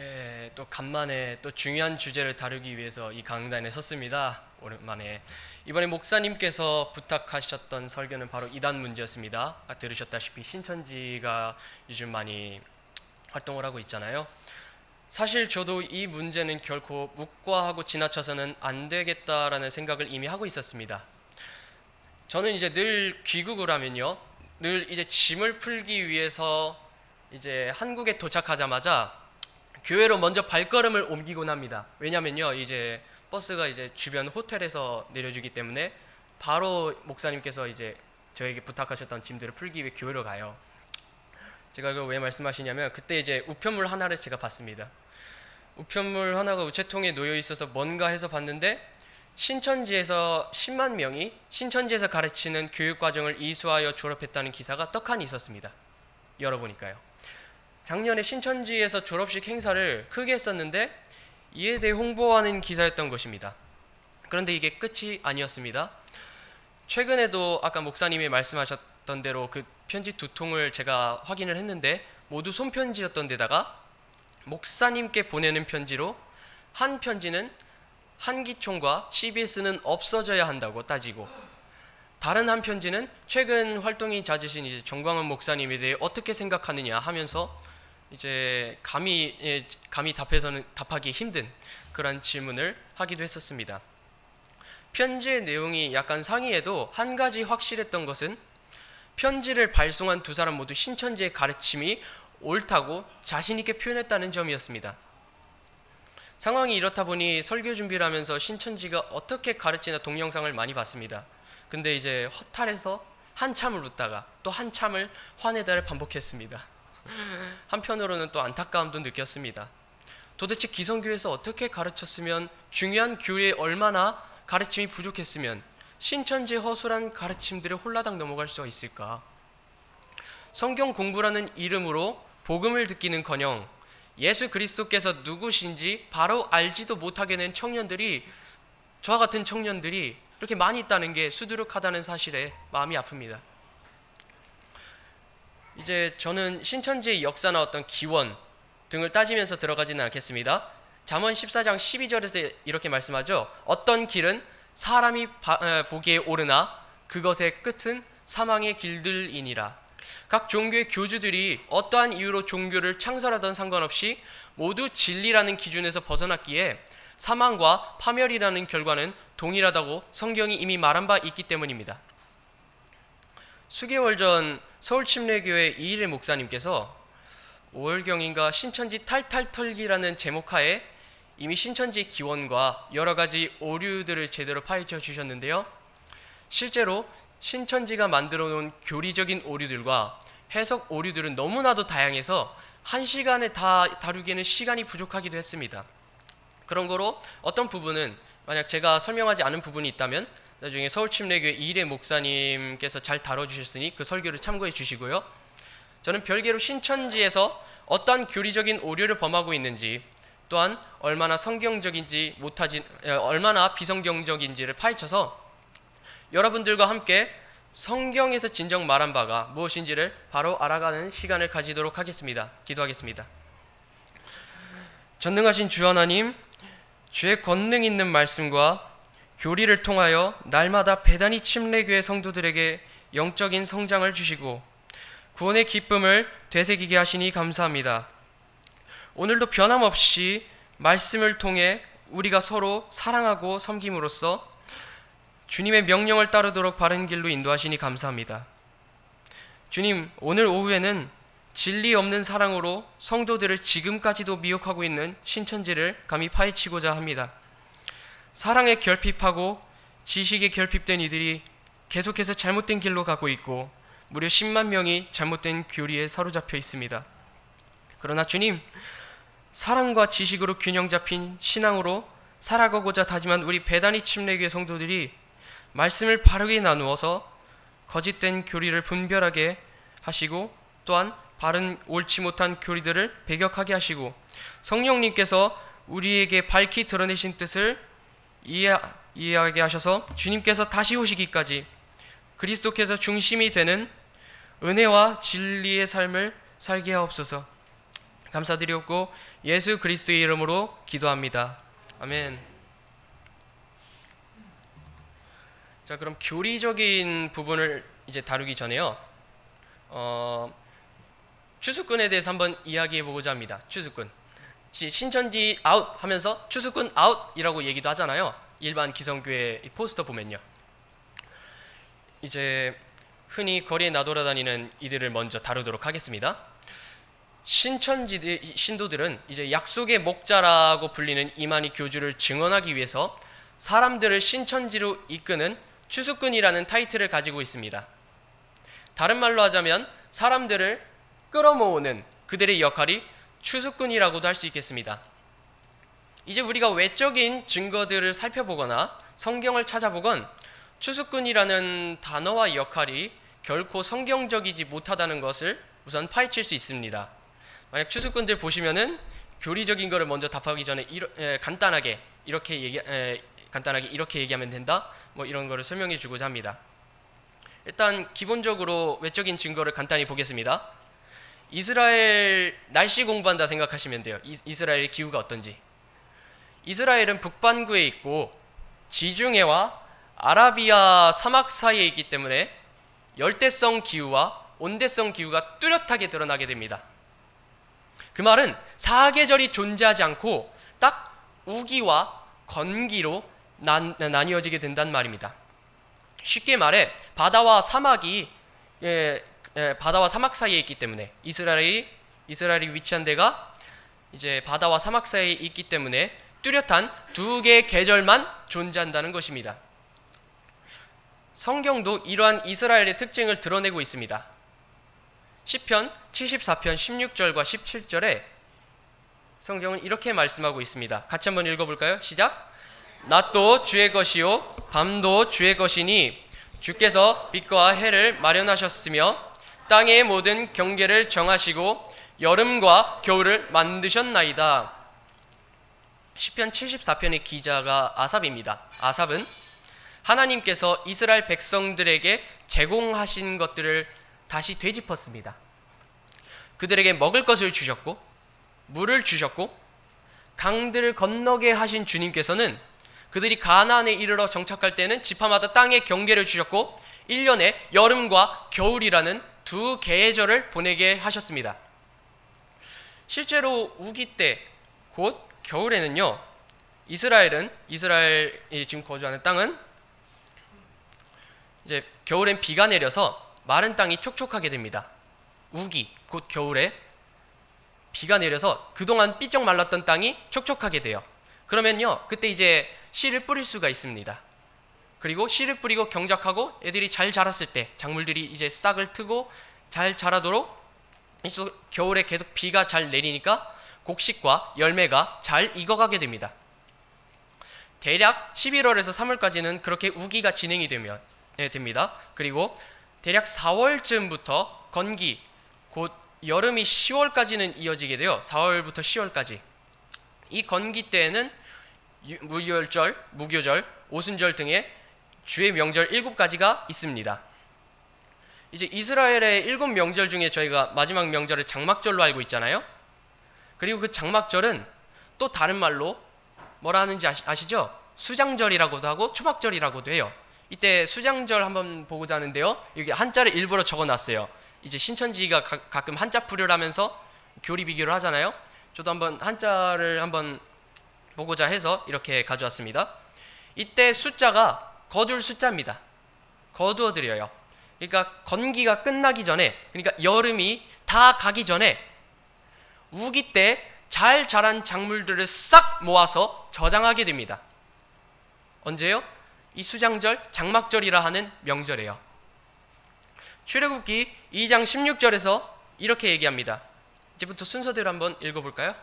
예, 또 간만에 또 중요한 주제를 다루기 위해서 이 강단에 섰습니다. 오랜만에. 이번에 목사님께서 부탁하셨던 설교는 바로 이단 문제였습니다. 아까 들으셨다시피 신천지가 요즘 많이 활동을 하고 있잖아요. 사실 저도 이 문제는 결코 묵과하고 지나쳐서는 안 되겠다라는 생각을 이미 하고 있었습니다. 저는 이제 늘 귀국을 하면요, 늘 이제 짐을 풀기 위해서 이제 한국에 도착하자마자 교회로 먼저 발걸음을 옮기곤 합니다. 왜냐면요, 이제 버스가 이제 주변 호텔에서 내려주기 때문에 바로 목사님께서 이제 저에게 부탁하셨던 짐들을 풀기 위해 교회로 가요. 제가 그걸 왜 말씀하시냐면, 그때 이제 우편물 하나를 제가 봤습니다. 우편물 하나가 우체통에 놓여 있어서 뭔가 해서 봤는데, 신천지에서 10만 명이 신천지에서 가르치는 교육과정을 이수하여 졸업했다는 기사가 떡하니 있었습니다. 열어보니까요, 작년에 신천지에서 졸업식 행사를 크게 했었는데 이에 대해 홍보하는 기사였던 것입니다. 그런데 이게 끝이 아니었습니다. 최근에도 아까 목사님이 말씀하셨던 대로 그 편지 2통을 제가 확인을 했는데 모두 손편지였던 데다가 목사님께 보내는 편지로 한 편지는 한기총과 CBS는 없어져야 한다고 따지고, 다른 한 편지는 최근 활동이 잦으신 이제 정광훈 목사님에 대해 어떻게 생각하느냐 하면서 이제 감히 답하기 힘든 그런 질문을 하기도 했었습니다. 편지의 내용이 약간 상이해도 한 가지 확실했던 것은 편지를 발송한 두 사람 모두 신천지의 가르침이 옳다고 자신 있게 표현했다는 점이었습니다. 상황이 이렇다 보니 설교 준비를 하면서 신천지가 어떻게 가르치나 동영상을 많이 봤습니다. 근데 이제 허탈해서 한참을 웃다가 또 한참을 화내다를 반복했습니다. 한편으로는 또 안타까움도 느꼈습니다. 도대체 기성교회에서 어떻게 가르쳤으면, 중요한 교리에 얼마나 가르침이 부족했으면 신천지의 허술한 가르침들을 홀라당 넘어갈 수가 있을까? 성경 공부라는 이름으로 복음을 듣기는커녕 예수 그리스도께서 누구신지 바로 알지도 못하게 된 청년들이, 저와 같은 청년들이 이렇게 많이 있다는 게 수두룩하다는 사실에 마음이 아픕니다. 이제 저는 신천지의 역사나 어떤 기원 등을 따지면서 들어가지는 않겠습니다. 잠언 14장 12절에서 이렇게 말씀하죠. 어떤 길은 사람이 보기에 옳으나 그것의 끝은 사망의 길들이니라. 각 종교의 교주들이 어떠한 이유로 종교를 창설하든 상관없이 모두 진리라는 기준에서 벗어났기에 사망과 파멸이라는 결과는 동일하다고 성경이 이미 말한 바 있기 때문입니다. 수개월 전 서울침례교회 이일의 목사님께서 5월경인가 신천지 탈탈털기라는 제목하에 이미 신천지의 기원과 여러 가지 오류들을 제대로 파헤쳐 주셨는데요. 실제로 신천지가 만들어 놓은 교리적인 오류들과 해석 오류들은 너무나도 다양해서 한 시간에 다 다루기에는 시간이 부족하기도 했습니다. 그런 거로 어떤 부분은, 만약 제가 설명하지 않은 부분이 있다면 나중에 서울침례교회 이일의 목사님께서 잘 다뤄주셨으니 그 설교를 참고해 주시고요. 저는 별개로 신천지에서 어떠한 교리적인 오류를 범하고 있는지, 또한 얼마나 성경적인지 얼마나 비성경적인지를 파헤쳐서 여러분들과 함께 성경에서 진정 말한 바가 무엇인지를 바로 알아가는 시간을 가지도록 하겠습니다. 기도하겠습니다. 전능하신 주 하나님, 주의 권능 있는 말씀과 교리를 통하여 날마다 배단위 침례교회 성도들에게 영적인 성장을 주시고 구원의 기쁨을 되새기게 하시니 감사합니다. 오늘도 변함없이 말씀을 통해 우리가 서로 사랑하고 섬김으로써 주님의 명령을 따르도록 바른 길로 인도하시니 감사합니다. 주님, 오늘 오후에는 진리 없는 사랑으로 성도들을 지금까지도 미혹하고 있는 신천지를 감히 파헤치고자 합니다. 사랑에 결핍하고 지식에 결핍된 이들이 계속해서 잘못된 길로 가고 있고 무려 10만 명이 잘못된 교리에 사로잡혀 있습니다. 그러나 주님, 사랑과 지식으로 균형 잡힌 신앙으로 살아가고자 다짐한 우리 배단위 침례교회 성도들이 말씀을 바르게 나누어서 거짓된 교리를 분별하게 하시고, 또한 바른 옳지 못한 교리들을 배격하게 하시고, 성령님께서 우리에게 밝히 드러내신 뜻을 이해하게 하셔서 주님께서 다시 오시기까지 그리스도께서 중심이 되는 은혜와 진리의 삶을 살게 하옵소서. 감사드리옵고 예수 그리스도의 이름으로 기도합니다. 아멘. 자, 그럼 교리적인 부분을 이제 다루기 전에요. 추수꾼에 대해서 한번 이야기해 보고자 합니다. 추수꾼. 신천지 아웃 하면서 추수꾼 아웃이라고 얘기도 하잖아요. 일반 기성교회 포스터 보면요. 이제 흔히 거리에 나돌아다니는 이들을 먼저 다루도록 하겠습니다. 신도들은 이제 약속의 목자라고 불리는 이만희 교주를 증언하기 위해서 사람들을 신천지로 이끄는 추수꾼이라는 타이틀을 가지고 있습니다. 다른 말로 하자면 사람들을 끌어모으는 그들의 역할이 추수꾼이라고도 할 수 있겠습니다. 이제 우리가 외적인 증거들을 살펴보거나 성경을 찾아보건 추수꾼이라는 단어와 역할이 결코 성경적이지 못하다는 것을 우선 파헤칠 수 있습니다. 만약 추수꾼들 보시면은 교리적인 것을 먼저 답하기 전에 간단하게 이렇게 얘기하면 된다, 뭐 이런 거를 설명해 주고자 합니다. 일단 기본적으로 외적인 증거를 간단히 보겠습니다. 이스라엘 날씨 공부한다 생각하시면 돼요. 이스라엘의 기후가 어떤지. 이스라엘은 북반구에 있고 지중해와 아라비아 사막 사이에 있기 때문에 열대성 기후와 온대성 기후가 뚜렷하게 드러나게 됩니다. 그 말은 사계절이 존재하지 않고 딱 우기와 건기로 나뉘어지게 된다는 말입니다. 쉽게 말해 바다와 사막 사이에 있기 때문에 이스라엘이 위치한 데가 이제 바다와 사막 사이에 있기 때문에 뚜렷한 두 개의 계절만 존재한다는 것입니다. 성경도 이러한 이스라엘의 특징을 드러내고 있습니다. 시편 74편 16절과 17절에 성경은 이렇게 말씀하고 있습니다. 같이 한번 읽어볼까요? 시작! 낮도 주의 것이요 밤도 주의 것이니 주께서 빛과 해를 마련하셨으며 땅의 모든 경계를 정하시고 여름과 겨울을 만드셨나이다. 시편 74편의 기자가 아삽입니다. 아삽은 하나님께서 이스라엘 백성들에게 제공하신 것들을 다시 되짚었습니다. 그들에게 먹을 것을 주셨고 물을 주셨고 강들을 건너게 하신 주님께서는 그들이 가나안에 이르러 정착할 때는 지파마다 땅의 경계를 주셨고 1년에 여름과 겨울이라는 두 계절을 보내게 하셨습니다. 실제로 우기 때 곧 겨울에는요, 이스라엘이 지금 거주하는 땅은 이제 겨울엔 비가 내려서 마른 땅이 촉촉하게 됩니다. 우기 곧 겨울에 비가 내려서 그동안 삐쩍 말랐던 땅이 촉촉하게 돼요. 그러면요, 그때 이제 씨를 뿌릴 수가 있습니다. 그리고 씨를 뿌리고 경작하고 애들이 잘 자랐을 때 작물들이 이제 싹을 트고 잘 자라도록 겨울에 계속 비가 잘 내리니까 곡식과 열매가 잘 익어가게 됩니다. 대략 11월에서 3월까지는 그렇게 우기가 진행이 됩니다. 그리고 대략 4월쯤부터 건기, 곧 여름이 10월까지는 이어지게 돼요. 4월부터 10월까지. 이 건기 때에는 무교절, 오순절 등의 주의 명절 7가지가 있습니다. 이제 이스라엘의 7명절 중에 저희가 마지막 명절을 장막절로 알고 있잖아요. 그리고 그 장막절은 또 다른 말로 뭐라 하는지 아시죠? 수장절이라고도 하고 초막절이라고도 해요. 이때 수장절 한번 보고자 하는데요. 여기 한자를 일부러 적어놨어요. 이제 신천지가 가끔 한자 풀이를 하면서 교리 비교를 하잖아요. 저도 한번 한자를 한번 보고자 해서 이렇게 가져왔습니다. 이때 숫자가 거둘 숫자입니다. 거두어 드려요. 그러니까 건기가 끝나기 전에, 그러니까 여름이 다 가기 전에 우기 때 잘 자란 작물들을 싹 모아서 저장하게 됩니다. 언제요? 이 수장절, 장막절이라 하는 명절이에요. 출애굽기 2장 16절에서 이렇게 얘기합니다. 이제부터 순서대로 한번 읽어볼까요?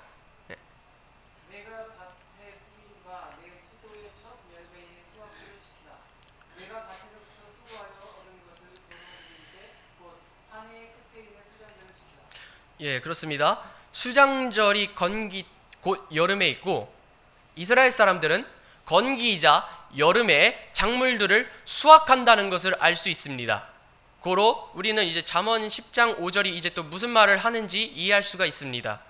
네. 내가 밭의 뿌림과 내 수고의 첫 열매의 수확을 지키라. 내가 밭에서부터 수고하여 얻은 것을 거두어들일 때 곧 한 해의 끝에 있는 수장절을 지키라. 예, 그렇습니다. 수장절이 건기 곧 여름에 있고 이스라엘 사람들은 건기이자 여름에 작물들을 수확한다는 것을 알 수 있습니다. 고로 우리는 이제 잠언 10장 5절이 이제 또 무슨 말을 하는지 이해할 수가 있습니다.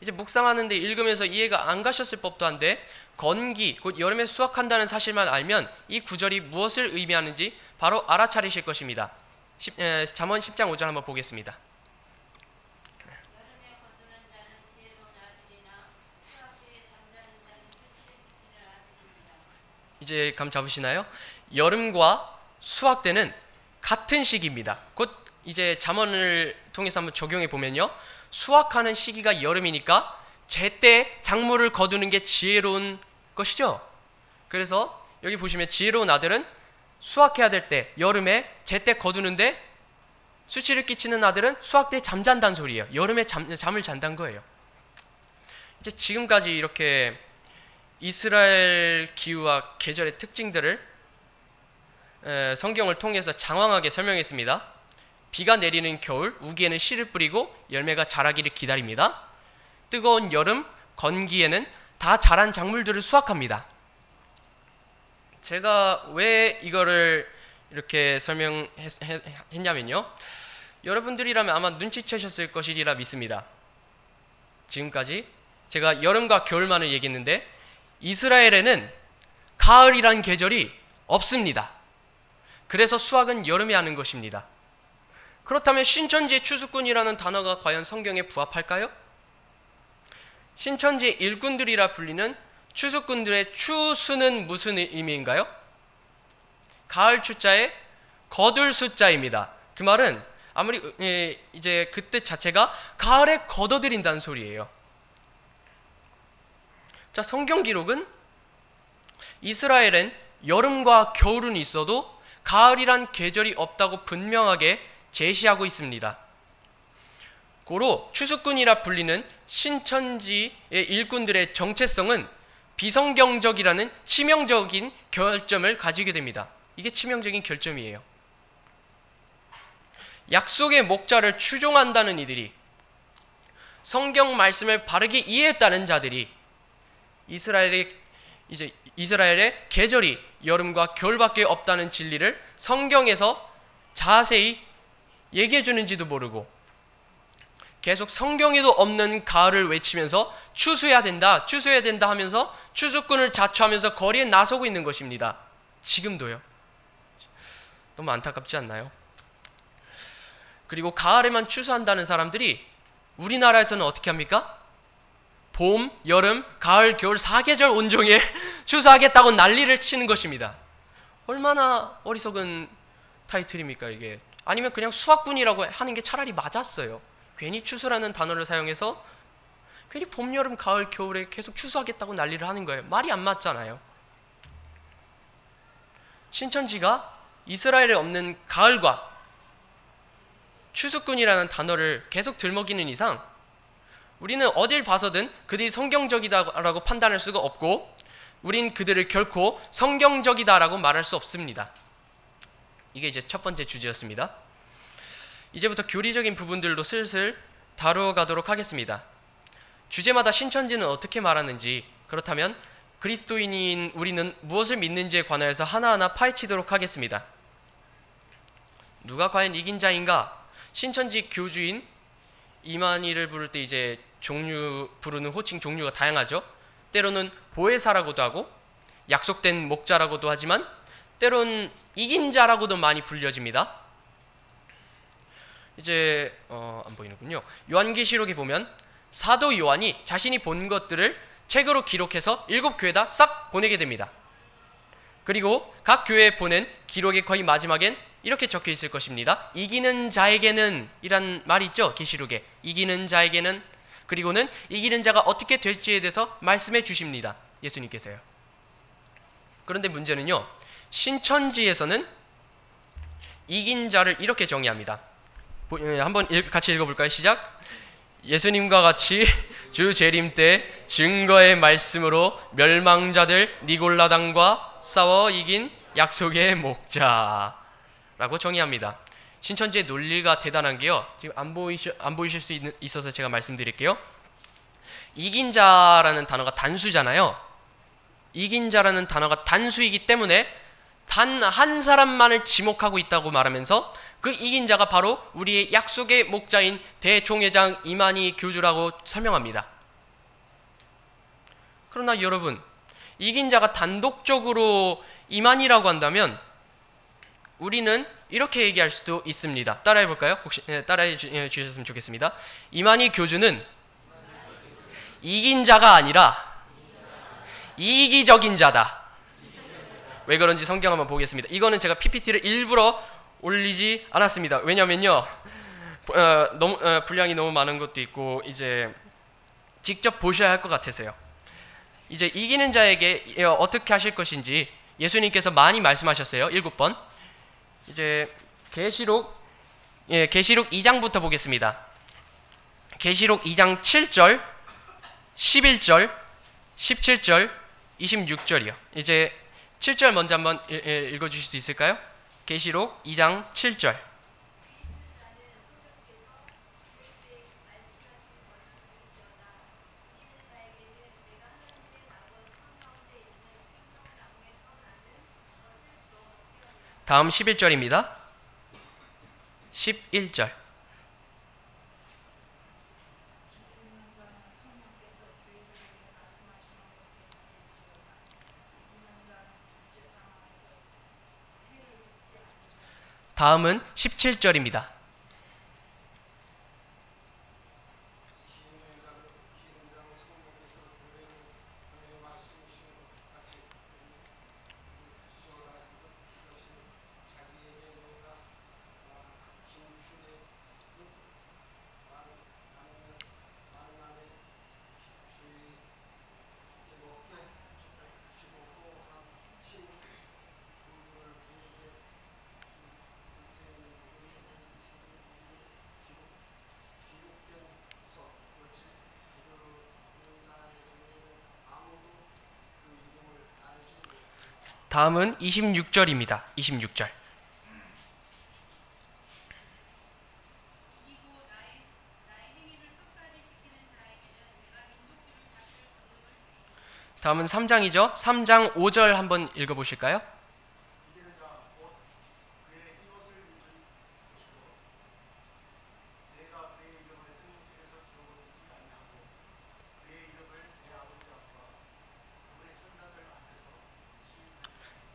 이제 묵상하는데 읽으면서 이해가 안 가셨을 법도 한데 건기, 곧 여름에 수확한다는 사실만 알면 이 구절이 무엇을 의미하는지 바로 알아차리실 것입니다. 잠언 10장 5절 한번 보겠습니다. 여름에 거두는 자는 지혜로운 아들이나 수확 시에 잠자는 자는 수치를 끼치는 아들입니다. 이제 감 잡으시나요? 여름과 수확 때는 같은 시기입니다. 곧 이제 잠언을 통해서 한번 적용해 보면요, 수확하는 시기가 여름이니까 제때 작물을 거두는 게 지혜로운 것이죠. 그래서 여기 보시면 지혜로운 아들은 수확해야 될 때 여름에 제때 거두는데 수치를 끼치는 아들은 수확 때 잠잔다는 소리예요. 여름에 잠을 잔다는 거예요. 이제 지금까지 이렇게 이스라엘 기후와 계절의 특징들을 성경을 통해서 장황하게 설명했습니다. 비가 내리는 겨울, 우기에는 씨를 뿌리고 열매가 자라기를 기다립니다. 뜨거운 여름, 건기에는 다 자란 작물들을 수확합니다. 제가 왜 이거를 이렇게 설명했냐면요, 여러분들이라면 아마 눈치채셨을 것이리라 믿습니다. 지금까지 제가 여름과 겨울만을 얘기했는데 이스라엘에는 가을이란 계절이 없습니다. 그래서 수확은 여름에 하는 것입니다. 그렇다면 신천지의 추수꾼이라는 단어가 과연 성경에 부합할까요? 신천지의 일꾼들이라 불리는 추수꾼들의 추수는 무슨 의미인가요? 가을 추자에 거둘 숫자입니다. 그 말은 아무리 이제 그 뜻 자체가 가을에 거둬들인다는 소리예요. 자, 성경 기록은 이스라엘엔 여름과 겨울은 있어도 가을이란 계절이 없다고 분명하게 제시하고 있습니다. 고로 추수꾼이라 불리는 신천지의 일꾼들의 정체성은 비성경적이라는 치명적인 결점을 가지게 됩니다. 이게 치명적인 결점이에요. 약속의 목자를 추종한다는 이들이, 성경 말씀을 바르게 이해했다는 자들이 이스라엘의 계절이 여름과 겨울밖에 없다는 진리를 성경에서 자세히 얘기해 주는지도 모르고 계속 성경에도 없는 가을을 외치면서 추수해야 된다 하면서 추수꾼을 자처하면서 거리에 나서고 있는 것입니다. 지금도요. 너무 안타깝지 않나요? 그리고 가을에만 추수한다는 사람들이 우리나라에서는 어떻게 합니까? 봄, 여름, 가을, 겨울 4계절 온종일 추수하겠다고 난리를 치는 것입니다. 얼마나 어리석은 타이틀입니까 이게. 아니면 그냥 수확꾼이라고 하는 게 차라리 맞았어요. 괜히 추수라는 단어를 사용해서 괜히 봄, 여름, 가을, 겨울에 계속 추수하겠다고 난리를 하는 거예요. 말이 안 맞잖아요. 신천지가 이스라엘에 없는 가을과 추수꾼이라는 단어를 계속 들먹이는 이상 우리는 어딜 봐서든 그들이 성경적이다라고 판단할 수가 없고 우린 그들을 결코 성경적이다라고 말할 수 없습니다. 이게 이제 첫 번째 주제였습니다. 이제부터 교리적인 부분들도 슬슬 다뤄가도록 하겠습니다. 주제마다 신천지는 어떻게 말하는지, 그렇다면 그리스도인인 우리는 무엇을 믿는지에 관하여서 하나하나 파헤치도록 하겠습니다. 누가 과연 이긴 자인가? 신천지 교주인 이만희를 부를 때 이제 부르는 호칭 종류가 다양하죠. 때로는 보혜사라고도 하고 약속된 목자라고도 하지만 때론 이긴 자라고도 많이 불려집니다. 이제 안 보이는군요. 요한계시록에 보면 사도 요한이 자신이 본 것들을 책으로 기록해서 7교회다 싹 보내게 됩니다. 그리고 각 교회에 보낸 기록의 거의 마지막엔 이렇게 적혀 있을 것입니다. 이기는 자에게는 이란 말이 있죠. 계시록에 이기는 자에게는, 그리고는 이기는 자가 어떻게 될지에 대해서 말씀해 주십니다. 예수님께서요. 그런데 문제는요, 신천지에서는 이긴 자를 이렇게 정의합니다. 한번 같이 읽어볼까요? 시작. 예수님과 같이 주 재림 때 증거의 말씀으로 멸망자들 니골라당과 싸워 이긴 약속의 목자라고 정의합니다. 신천지의 논리가 대단한 게요, 지금 안 보이실 수 있어서 제가 말씀드릴게요. 이긴 자라는 단어가 단수잖아요. 이긴 자라는 단어가 단수이기 때문에 단 한 사람만을 지목하고 있다고 말하면서 그 이긴 자가 바로 우리의 약속의 목자인 대총회장 이만희 교주라고 설명합니다. 그러나 여러분, 이긴 자가 단독적으로 이만이라고 한다면 우리는 이렇게 얘기할 수도 있습니다. 따라해 볼까요? 혹시 따라해 주셨으면 좋겠습니다. 이만희 교주는 이긴 자가 아니라 이기적인 자다. 왜 그런지 성경 한번 보겠습니다. 이거는 제가 PPT를 일부러 올리지 않았습니다. 왜냐면요, 너무 분량이 너무 많은 것도 있고 이제 직접 보셔야 할 것 같아서요. 이제 이기는 자에게 어떻게 하실 것인지 예수님께서 많이 말씀하셨어요. 7번. 이제 계시록 2장부터 보겠습니다. 계시록 2장 7절, 11절, 17절, 26절이요. 이제 7절 먼저 한번 읽어 주실 수 있을까요? 계시록 2장 7절. 다음 11절입니다. 11절. 다음은 17절입니다. 다음은 26절입니다. 26절. 다음은 3장이죠. 3장 5절 한번 읽어보실까요?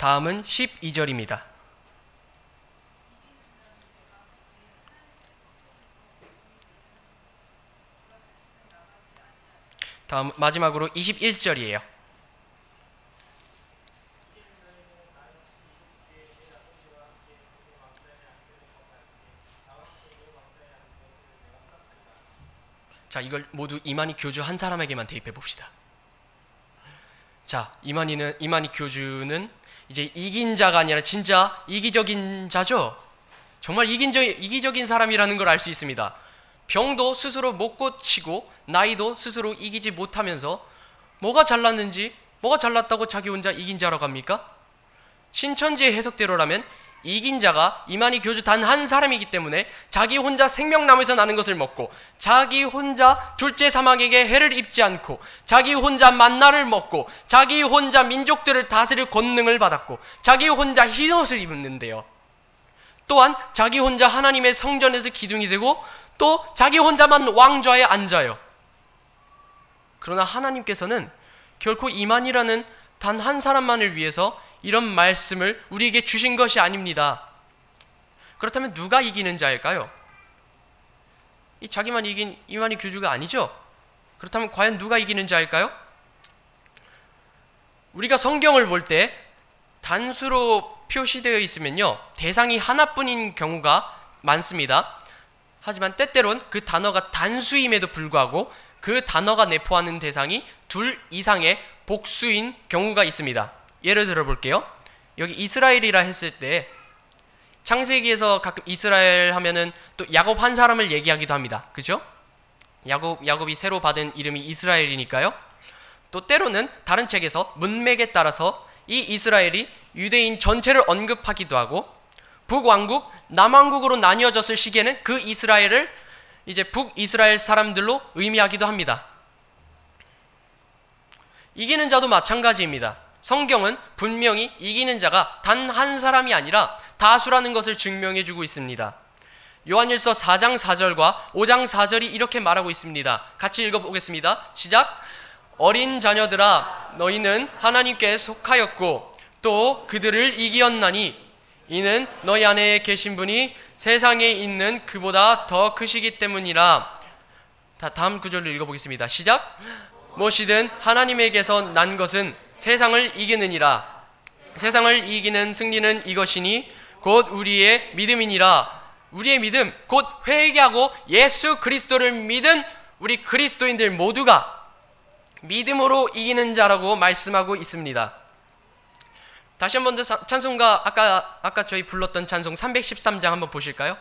다음은 12절입니다. 다음 마지막으로 21절이에요. 자, 이걸 모두 이만희 교주 한 사람에게만 대입해 봅시다. 자, 이만희 교주는 이제 이긴 자가 아니라 진짜 이기적인 자죠. 정말 이기적인 사람이라는 걸 알 수 있습니다. 병도 스스로 못 고치고 나이도 스스로 이기지 못하면서 뭐가 잘났는지, 뭐가 잘났다고 자기 혼자 이긴 자라고 합니까? 신천지의 해석대로라면 이긴 자가 이만희 교주 단 한 사람이기 때문에 자기 혼자 생명나무에서 나는 것을 먹고, 자기 혼자 둘째 사막에게 해를 입지 않고, 자기 혼자 만나를 먹고, 자기 혼자 민족들을 다스릴 권능을 받았고, 자기 혼자 흰옷을 입었는데요. 또한 자기 혼자 하나님의 성전에서 기둥이 되고, 또 자기 혼자만 왕좌에 앉아요. 그러나 하나님께서는 결코 이만희라는 단 한 사람만을 위해서 이런 말씀을 우리에게 주신 것이 아닙니다. 그렇다면 누가 이기는 자일까요? 이 자기만 이긴 이만희 교주가 아니죠? 그렇다면 과연 누가 이기는 자일까요? 우리가 성경을 볼 때 단수로 표시되어 있으면요, 대상이 하나뿐인 경우가 많습니다. 하지만 때때론 그 단어가 단수임에도 불구하고 그 단어가 내포하는 대상이 둘 이상의 복수인 경우가 있습니다. 예를 들어 볼게요. 여기 이스라엘이라 했을 때 창세기에서 가끔 이스라엘 하면은 또 야곱 한 사람을 얘기하기도 합니다. 그죠? 야곱이 새로 받은 이름이 이스라엘이니까요. 또 때로는 다른 책에서 문맥에 따라서 이 이스라엘이 유대인 전체를 언급하기도 하고, 북왕국, 남왕국으로 나뉘어졌을 시기에는 그 이스라엘을 이제 북이스라엘 사람들로 의미하기도 합니다. 이기는 자도 마찬가지입니다. 성경은 분명히 이기는 자가 단 한 사람이 아니라 다수라는 것을 증명해 주고 있습니다. 요한일서 4장 4절과 5장 4절이 이렇게 말하고 있습니다. 같이 읽어보겠습니다. 시작. 어린 자녀들아 너희는 하나님께 속하였고 또 그들을 이기었나니 이는 너희 안에 계신 분이 세상에 있는 그보다 더 크시기 때문이라. 다음 구절로 읽어보겠습니다. 시작. 무엇이든 하나님에게서 난 것은 세상을 이기느니라. 세상을 이기는 승리는 이것이니 곧 우리의 믿음이니라. 우리의 믿음, 곧 회개하고 예수 그리스도를 믿은 우리 그리스도인들 모두가 믿음으로 이기는 자라고 말씀하고 있습니다. 다시 한 번 더 찬송가, 아까 저희 불렀던 찬송 313장 한번 보실까요?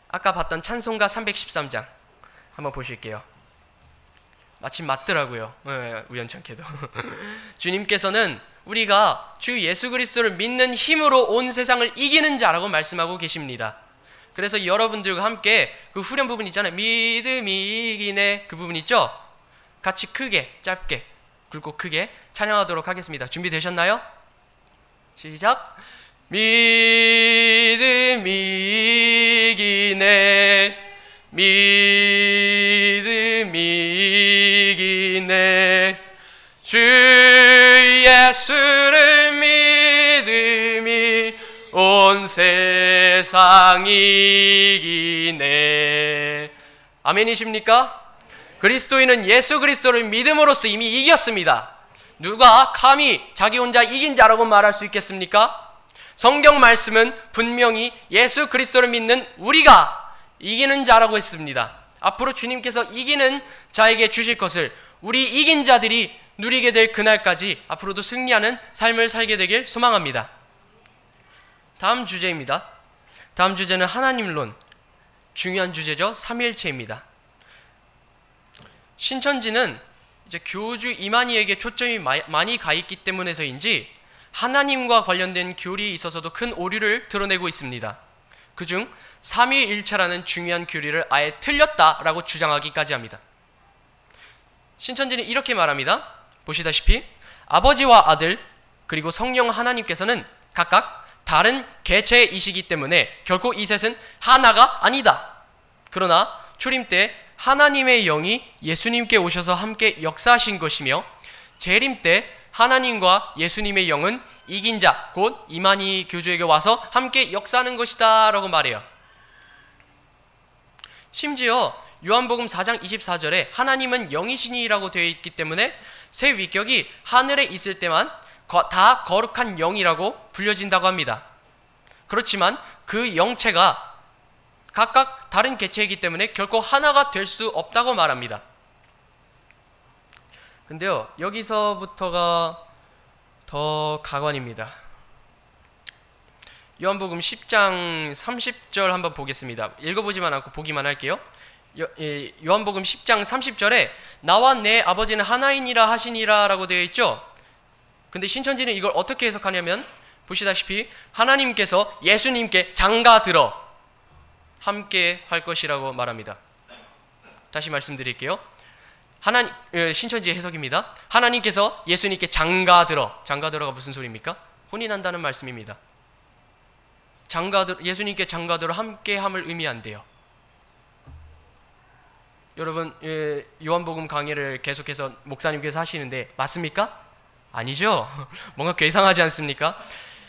아까 봤던 찬송가 313장 한번 보실게요. 마침 맞더라고요. 네, 우연찮게도. 주님께서는 우리가 주 예수 그리스도를 믿는 힘으로 온 세상을 이기는 자라고 말씀하고 계십니다. 그래서 여러분들과 함께 그 후렴 부분 있잖아요. 믿음이 이기네, 그 부분 있죠? 같이 크게, 짧게, 굵고 크게 찬양하도록 하겠습니다. 준비되셨나요? 시작. 믿음이 이기네, 믿음이 이기네, 주 예수를 믿음이 온 세상이 이기네. 아멘이십니까? 그리스도인은 예수 그리스도를 믿음으로써 이미 이겼습니다. 누가 감히 자기 혼자 이긴 자라고 말할 수 있겠습니까? 성경 말씀은 분명히 예수 그리스도를 믿는 우리가 이기는 자라고 했습니다. 앞으로 주님께서 이기는 자에게 주실 것을 우리 이긴 자들이 누리게 될 그날까지 앞으로도 승리하는 삶을 살게 되길 소망합니다. 다음 주제입니다. 다음 주제는 하나님론, 중요한 주제죠. 삼위일체입니다. 신천지는 이제 교주 이만희에게 초점이 많이 가 있기 때문에서인지 하나님과 관련된 교리에 있어서도 큰 오류를 드러내고 있습니다. 그중 삼위일체라는 중요한 교리를 아예 틀렸다라고 주장하기까지 합니다. 신천지는 이렇게 말합니다. 보시다시피 아버지와 아들 그리고 성령 하나님께서는 각각 다른 개체이시기 때문에 결코 이 셋은 하나가 아니다. 그러나 초림 때 하나님의 영이 예수님께 오셔서 함께 역사하신 것이며 재림 때 하나님과 예수님의 영은 이긴 자, 곧 이만희 교주에게 와서 함께 역사하는 것이다 라고 말해요. 심지어 요한복음 4장 24절에 하나님은 영이시니라고 되어 있기 때문에 새 위격이 하늘에 있을 때만 다 거룩한 영이라고 불려진다고 합니다. 그렇지만 그 영체가 각각 다른 개체이기 때문에 결코 하나가 될 수 없다고 말합니다. 근데요, 여기서부터가 더 가관입니다. 요한복음 10장 30절 한번 보겠습니다. 읽어보지만 않고 보기만 할게요. 요한복음 10장 30절에 나와 내 아버지는 하나이니라 하시니라 라고 되어 있죠. 근데 신천지는 이걸 어떻게 해석하냐면 보시다시피 하나님께서 예수님께 장가들어 함께 할 것이라고 말합니다. 다시 말씀드릴게요. 신천지의 해석입니다. 하나님께서 예수님께 장가들어가 무슨 소리입니까? 혼인한다는 말씀입니다. 예수님께 장가들어 함께함을 의미한대요. 여러분, 요한복음 강의를 계속해서 목사님께서 하시는데 맞습니까? 아니죠. 뭔가 괴상하지 않습니까?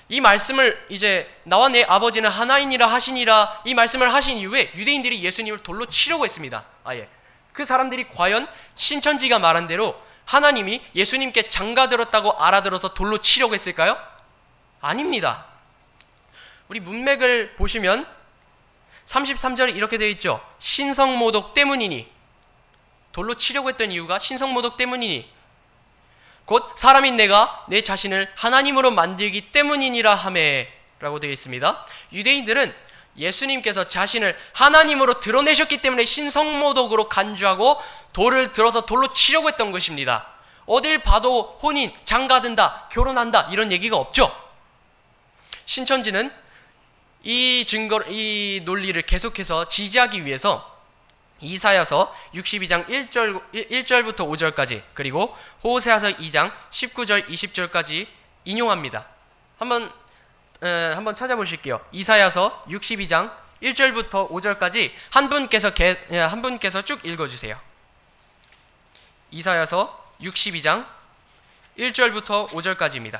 이 말씀을 이제 나와 내 아버지는 하나이니라 하시니라 이 말씀을 하신 이후에 유대인들이 예수님을 돌로 치려고 했습니다. 아예 그 사람들이 과연 신천지가 말한 대로 하나님이 예수님께 장가들었다고 알아들어서 돌로 치려고 했을까요? 아닙니다. 우리 문맥을 보시면 33절에 이렇게 되어 있죠. 신성모독 때문이니, 돌로 치려고 했던 이유가 신성모독 때문이니 곧 사람인 내가 내 자신을 하나님으로 만들기 때문이니라 하매 라고 되어 있습니다. 유대인들은 예수님께서 자신을 하나님으로 드러내셨기 때문에 신성모독으로 간주하고 돌을 들어서 돌로 치려고 했던 것입니다. 어딜 봐도 혼인, 장가든다, 결혼한다 이런 얘기가 없죠. 신천지는 이 논리를 계속해서 지지하기 위해서 이사야서 62장 1절부터 5절까지 그리고 호세아서 2장 19절 20절까지 인용합니다. 한번 찾아보실게요. 이사야서 62장 1절부터 5절까지 한 분께서 쭉 읽어주세요. 이사야서 62장 1절부터 5절까지입니다.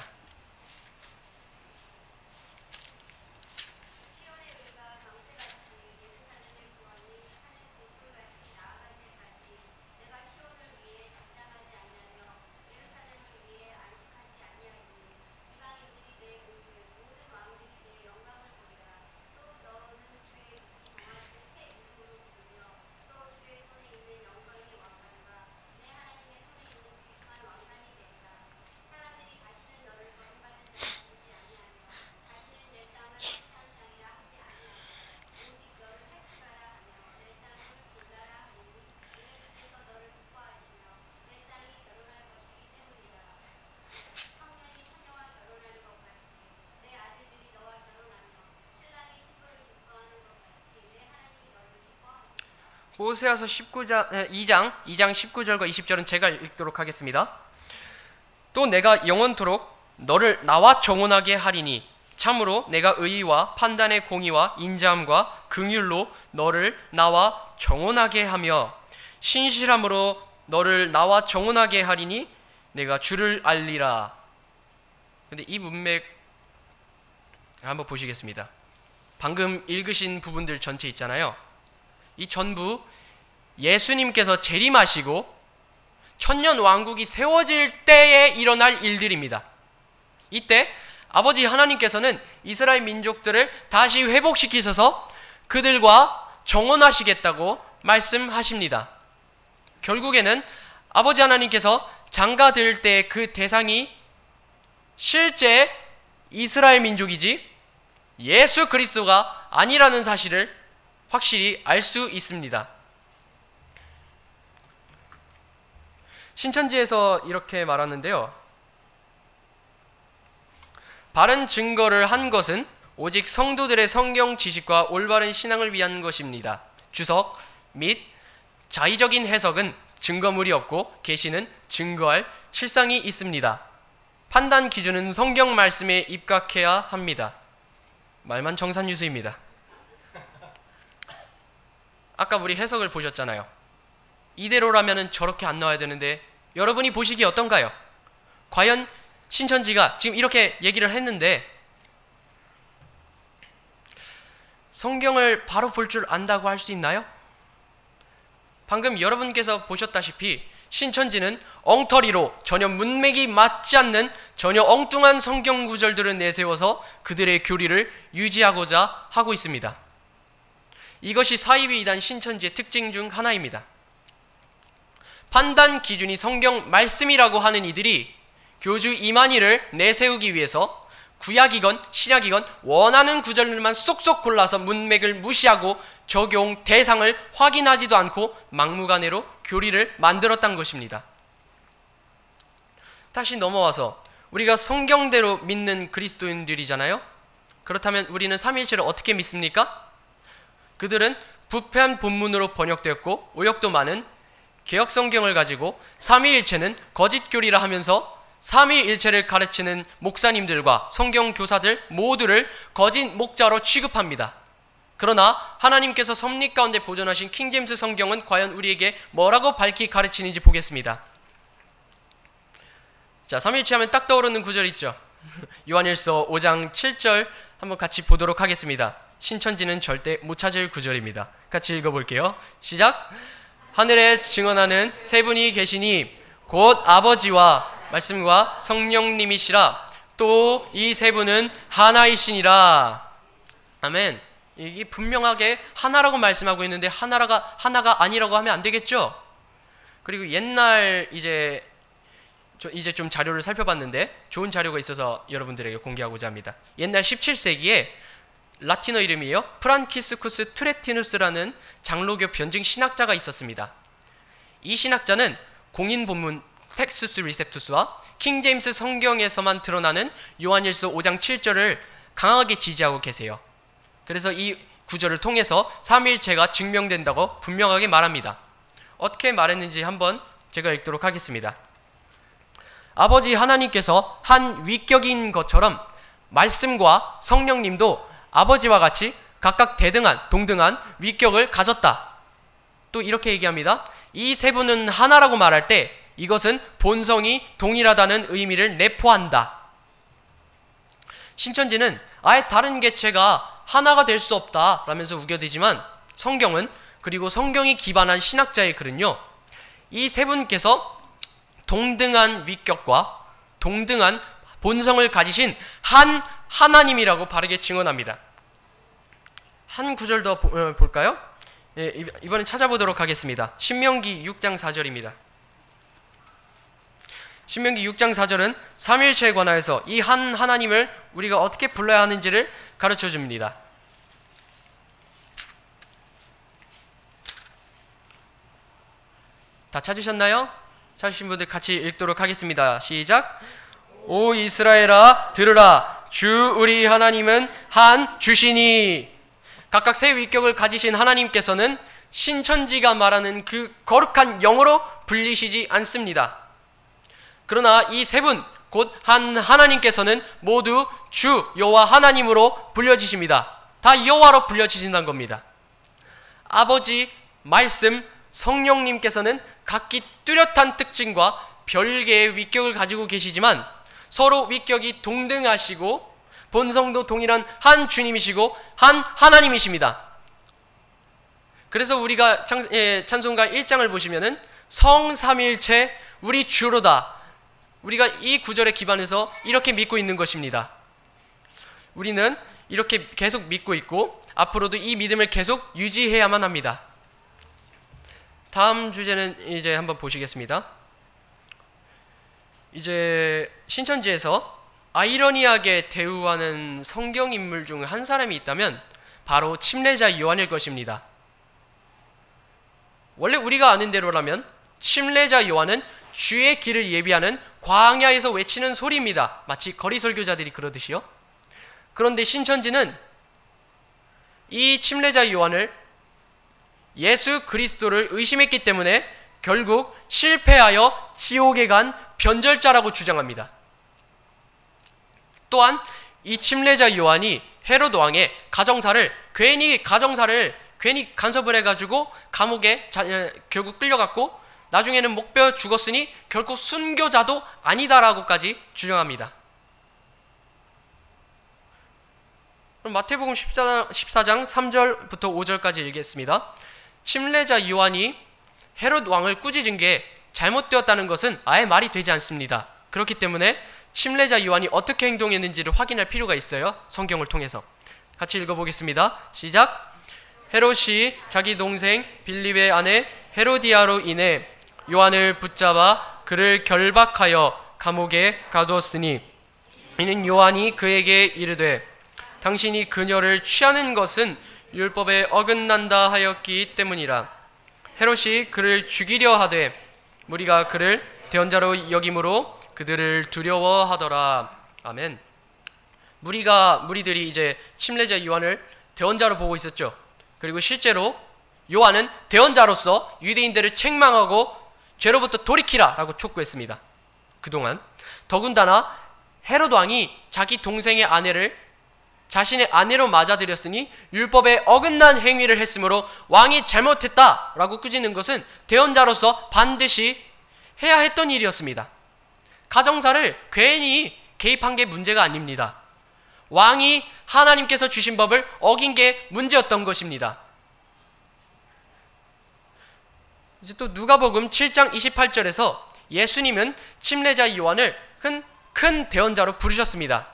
호세아서 2장 19절과 20절은 제가 읽도록 하겠습니다. 또 내가 영원토록 너를 나와 정원하게 하리니 참으로 내가 의와 판단의 공의와 인자함과 긍휼로 너를 나와 정원하게 하며 신실함으로 너를 나와 정원하게 하리니 내가 주를 알리라. 근데 이 문맥 한번 보시겠습니다. 방금 읽으신 부분들 전체 있잖아요. 이 전부 예수님께서 재림하시고 천년 왕국이 세워질 때에 일어날 일들입니다. 이때 아버지 하나님께서는 이스라엘 민족들을 다시 회복시키셔서 그들과 정원하시겠다고 말씀하십니다. 결국에는 아버지 하나님께서 장가들 때 그 대상이 실제 이스라엘 민족이지 예수 그리스도가 아니라는 사실을 확실히 알 수 있습니다. 신천지에서 이렇게 말하는데요. 바른 증거를 한 것은 오직 성도들의 성경 지식과 올바른 신앙을 위한 것입니다. 주석 및 자의적인 해석은 증거물이 없고 계시는 증거할 실상이 있습니다. 판단 기준은 성경 말씀에 입각해야 합니다. 말만 정산유수입니다. 아까 우리 해석을 보셨잖아요. 이대로라면 저렇게 안 나와야 되는데 여러분이 보시기에 어떤가요? 과연 신천지가 지금 이렇게 얘기를 했는데 성경을 바로 볼 줄 안다고 할 수 있나요? 방금 여러분께서 보셨다시피 신천지는 엉터리로 전혀 문맥이 맞지 않는 전혀 엉뚱한 성경 구절들을 내세워서 그들의 교리를 유지하고자 하고 있습니다. 이것이 사이비 이단 신천지의 특징 중 하나입니다. 판단 기준이 성경 말씀이라고 하는 이들이 교주 이만희를 내세우기 위해서 구약이건 신약이건 원하는 구절들만 쏙쏙 골라서 문맥을 무시하고 적용 대상을 확인하지도 않고 막무가내로 교리를 만들었던 것입니다. 다시 넘어와서 우리가 성경대로 믿는 그리스도인들이잖아요. 그렇다면 우리는 삼위일체를 어떻게 믿습니까? 그들은 부패한 본문으로 번역되었고 오역도 많은 개역 성경을 가지고 삼위일체는 거짓 교리라 하면서 삼위일체를 가르치는 목사님들과 성경 교사들 모두를 거짓 목자로 취급합니다. 그러나 하나님께서 섭리 가운데 보존하신 킹제임스 성경은 과연 우리에게 뭐라고 밝히 가르치는지 보겠습니다. 자, 삼위일체 하면 딱 떠오르는 구절 있죠. 요한일서 5장 7절 한번 같이 보도록 하겠습니다. 신천지는 절대 못 찾을 구절입니다. 같이 읽어볼게요. 시작. 하늘에 증언하는 세 분이 계시니 곧 아버지와 말씀과 성령님이시라. 또 이 세 분은 하나이시니라. 아멘. 이게 분명하게 하나라고 말씀하고 있는데 하나가 아니라고 하면 안 되겠죠. 그리고 옛날 이제 좀 자료를 살펴봤는데 좋은 자료가 있어서 여러분들에게 공개하고자 합니다. 옛날 17세기에 라틴어 이름이에요. 프란키스쿠스 투레티누스라는 장로교 변증 신학자가 있었습니다. 이 신학자는 공인 본문 텍스투스 리셉투스와 킹제임스 성경에서만 드러나는 요한일서 5장 7절을 강하게 지지하고 계세요. 그래서 이 구절을 통해서 삼위일체가 증명된다고 분명하게 말합니다. 어떻게 말했는지 한번 제가 읽도록 하겠습니다. 아버지 하나님께서 한 위격인 것처럼 말씀과 성령님도 아버지와 같이 각각 동등한 위격을 가졌다. 또 이렇게 얘기합니다. 이 세 분은 하나라고 말할 때 이것은 본성이 동일하다는 의미를 내포한다. 신천지는 아예 다른 개체가 하나가 될 수 없다 라면서 우겨대지만 성경은, 그리고 성경이 기반한 신학자의 글은요, 이 세 분께서 동등한 위격과 동등한 본성을 가지신 한 하나님이라고 바르게 증언합니다. 한 구절 더 볼까요? 예, 이번엔 찾아보도록 하겠습니다. 신명기 6장 4절입니다. 신명기 6장 4절은 삼위일체에 관하여서 이 한 하나님을 우리가 어떻게 불러야 하는지를 가르쳐 줍니다. 다 찾으셨나요? 찾으신 분들 같이 읽도록 하겠습니다. 시작. 오 이스라엘아 들으라, 주 우리 하나님은 한 주시니. 각각 세 위격을 가지신 하나님께서는 신천지가 말하는 그 거룩한 영어로 불리시지 않습니다. 그러나 이 세 분, 곧 한 하나님께서는 모두 주 여호와 하나님으로 불려지십니다. 다 여호와로 불려지신다는 겁니다. 아버지, 말씀, 성령님께서는 각기 뚜렷한 특징과 별개의 위격을 가지고 계시지만 서로 위격이 동등하시고 본성도 동일한 한 주님이시고 한 하나님이십니다. 그래서 우리가 찬송가 1장을 보시면은 성삼일체 우리 주로다, 우리가 이 구절에 기반해서 이렇게 믿고 있는 것입니다. 우리는 이렇게 계속 믿고 있고 앞으로도 이 믿음을 계속 유지해야만 합니다. 다음 주제는 이제 한번 보시겠습니다. 이제 신천지에서 아이러니하게 대우하는 성경 인물 중 한 사람이 있다면 바로 침례자 요한일 것입니다. 원래 우리가 아는 대로라면 침례자 요한은 주의 길을 예비하는 광야에서 외치는 소리입니다. 마치 거리 설교자들이 그러듯이요. 그런데 신천지는 이 침례자 요한을 예수 그리스도를 의심했기 때문에 결국 실패하여 지옥에 간 변절자라고 주장합니다. 또한 이 침례자 요한이 헤롯 왕의 가정사를 괜히 간섭을 해가지고 감옥에 결국 끌려갔고 나중에는 목베어 죽었으니 결국 순교자도 아니다라고까지 주장합니다. 그럼 마태복음 14장 3절부터 5절까지 읽겠습니다. 침례자 요한이 헤롯 왕을 꾸짖은 게 잘못되었다는 것은 아예 말이 되지 않습니다. 그렇기 때문에 침례자 요한이 어떻게 행동했는지를 확인할 필요가 있어요. 성경을 통해서. 같이 읽어보겠습니다. 시작. 헤롯이 자기 동생 빌립의 아내 헤로디아로 인해 요한을 붙잡아 그를 결박하여 감옥에 가두었으니 이는 요한이 그에게 이르되 당신이 그녀를 취하는 것은 율법에 어긋난다 하였기 때문이라. 헤롯이 그를 죽이려 하되 무리가 그를 대언자로 여김으로 그들을 두려워하더라. 아멘. 무리들이 이제 침례자 요한을 대언자로 보고 있었죠. 그리고 실제로 요한은 대언자로서 유대인들을 책망하고 죄로부터 돌이키라 라고 촉구했습니다. 그동안 더군다나 헤롯 왕이 자기 동생의 아내를 자신의 아내로 맞아들였으니 율법에 어긋난 행위를 했으므로 왕이 잘못했다라고 꾸짖는 것은 대언자로서 반드시 해야 했던 일이었습니다. 가정사를 괜히 개입한 게 문제가 아닙니다. 왕이 하나님께서 주신 법을 어긴 게 문제였던 것입니다. 이제 또 누가복음 7장 28절에서 예수님은 침례자 요한을 큰 대언자로 부르셨습니다.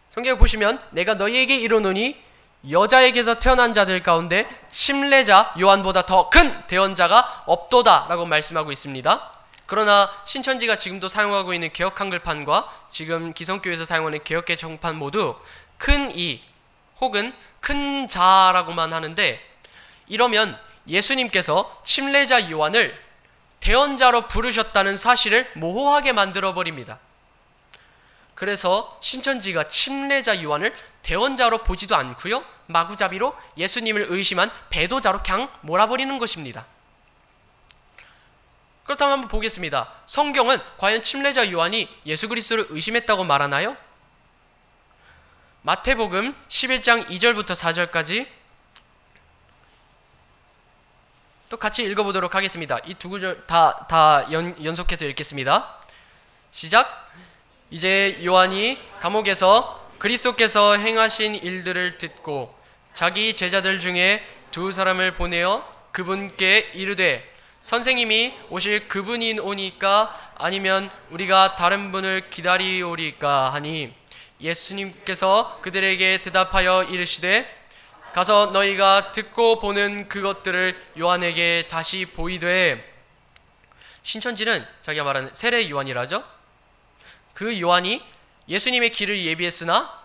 성경에 보시면 내가 너희에게 이르노니 여자에게서 태어난 자들 가운데 침례자 요한보다 더 큰 대언자가 없도다 라고 말씀하고 있습니다. 그러나 신천지가 지금도 사용하고 있는 개역 한글판과 지금 기성교회에서 사용하는 개역개 정판 모두 큰 이 혹은 큰 자라고만 하는데, 이러면 예수님께서 침례자 요한을 대언자로 부르셨다는 사실을 모호하게 만들어버립니다. 그래서 신천지가 침례자 요한을 대언자로 보지도 않고요, 마구잡이로 예수님을 의심한 배도자로 그냥 몰아버리는 것입니다. 그렇다면 한번 보겠습니다. 성경은 과연 침례자 요한이 예수 그리스도를 의심했다고 말하나요? 마태복음 11장 2절부터 4절까지 또 같이 읽어보도록 하겠습니다. 이 두 구절 다 연속해서 읽겠습니다. 시작. 이제 요한이 감옥에서 그리스도께서 행하신 일들을 듣고 자기 제자들 중에 두 사람을 보내어 그분께 이르되 선생님이 오실 그분이 오니까 아니면 우리가 다른 분을 기다리오리까 하니 예수님께서 그들에게 대답하여 이르시되 가서 너희가 듣고 보는 그것들을 요한에게 다시 보이되. 신천지는 자기가 말하는 세례 요한이라죠. 그 요한이 예수님의 길을 예비했으나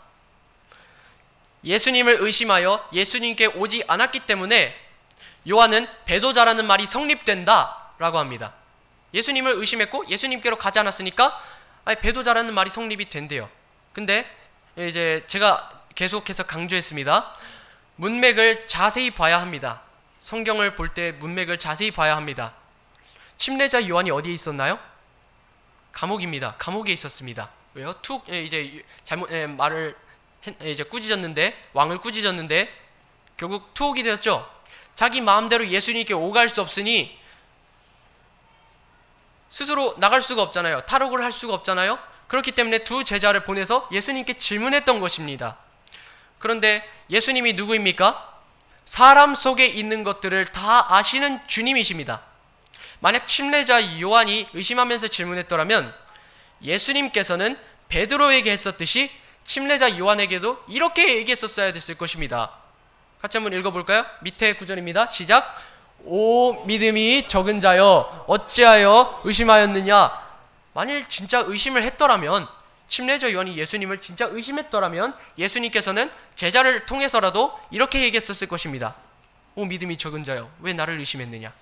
예수님을 의심하여 예수님께 오지 않았기 때문에 요한은 배도자라는 말이 성립된다 라고 합니다. 예수님을 의심했고 예수님께로 가지 않았으니까 배도자라는 말이 성립이 된대요. 근데 이제 제가 계속해서 강조했습니다. 문맥을 자세히 봐야 합니다. 성경을 볼 때 문맥을 자세히 봐야 합니다. 침례자 요한이 어디에 있었나요? 감옥입니다. 감옥에 있었습니다. 왜요? 이제 잘못 말을 이제 꾸짖었는데, 왕을 꾸짖었는데 결국 투옥이 되었죠. 자기 마음대로 예수님께 오갈 수 없으니 스스로 나갈 수가 없잖아요. 탈옥을 할 수가 없잖아요. 그렇기 때문에 두 제자를 보내서 예수님께 질문했던 것입니다. 그런데 예수님이 누구입니까? 사람 속에 있는 것들을 다 아시는 주님이십니다. 만약 침례자 요한이 의심하면서 질문했더라면 예수님께서는 베드로에게 했었듯이 침례자 요한에게도 이렇게 얘기했었어야 됐을 것입니다. 같이 한번 읽어볼까요? 밑에 구절입니다. 시작. 오 믿음이 적은 자여 어찌하여 의심하였느냐. 만일 진짜 의심을 했더라면, 침례자 요한이 예수님을 진짜 의심했더라면 예수님께서는 제자를 통해서라도 이렇게 얘기했었을 것입니다. 오 믿음이 적은 자여 왜 나를 의심했느냐.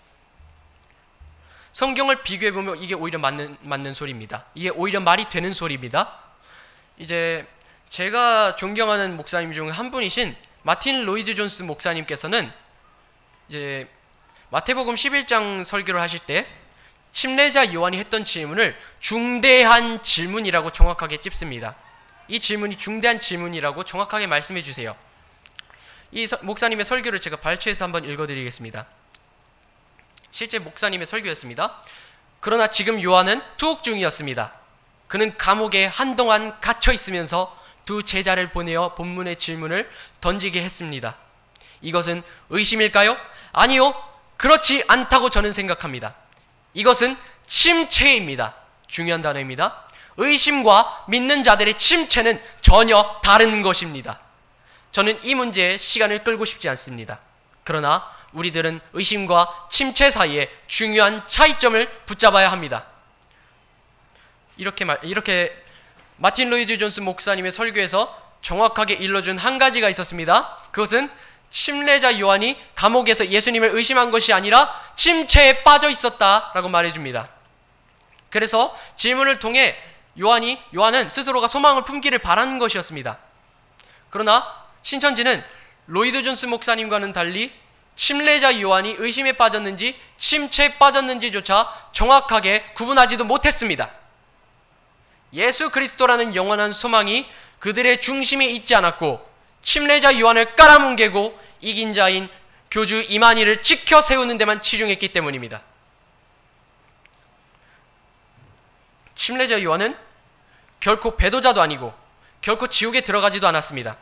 성경을 비교해보면 이게 오히려 맞는 소리입니다. 이게 오히려 말이 되는 소리입니다. 이제 제가 존경하는 목사님 중 한 분이신 마틴 로이드 존스 목사님께서는 이제 마태복음 11장 설교를 하실 때 침례자 요한이 했던 질문을 중대한 질문이라고 정확하게 찝습니다. 이 질문이 중대한 질문이라고 정확하게 말씀해 주세요. 이 목사님의 설교를 제가 발췌해서 한번 읽어드리겠습니다. 실제 목사님의 설교였습니다. 그러나 지금 요한은 투옥 중이었습니다. 그는 감옥에 한동안 갇혀 있으면서 두 제자를 보내어 본문의 질문을 던지게 했습니다. 이것은 의심일까요? 아니요, 그렇지 않다고 저는 생각합니다. 이것은 침체입니다. 중요한 단어입니다. 의심과 믿는 자들의 침체는 전혀 다른 것입니다. 저는 이 문제에 시간을 끌고 싶지 않습니다. 그러나 우리들은 의심과 침체 사이에 중요한 차이점을 붙잡아야 합니다. 이렇게 마틴 로이드 존스 목사님의 설교에서 정확하게 일러준 한 가지가 있었습니다. 그것은 침례자 요한이 감옥에서 예수님을 의심한 것이 아니라 침체에 빠져 있었다라고 말해줍니다. 그래서 질문을 통해 요한은 스스로가 소망을 품기를 바라는 것이었습니다. 그러나 신천지는 로이드 존스 목사님과는 달리 침례자 요한이 의심에 빠졌는지 침체에 빠졌는지조차 정확하게 구분하지도 못했습니다. 예수 그리스도라는 영원한 소망이 그들의 중심에 있지 않았고 침례자 요한을 깔아뭉개고 이긴 자인 교주 이만희를 지켜 세우는 데만 치중했기 때문입니다. 침례자 요한은 결코 배도자도 아니고 결코 지옥에 들어가지도 않았습니다.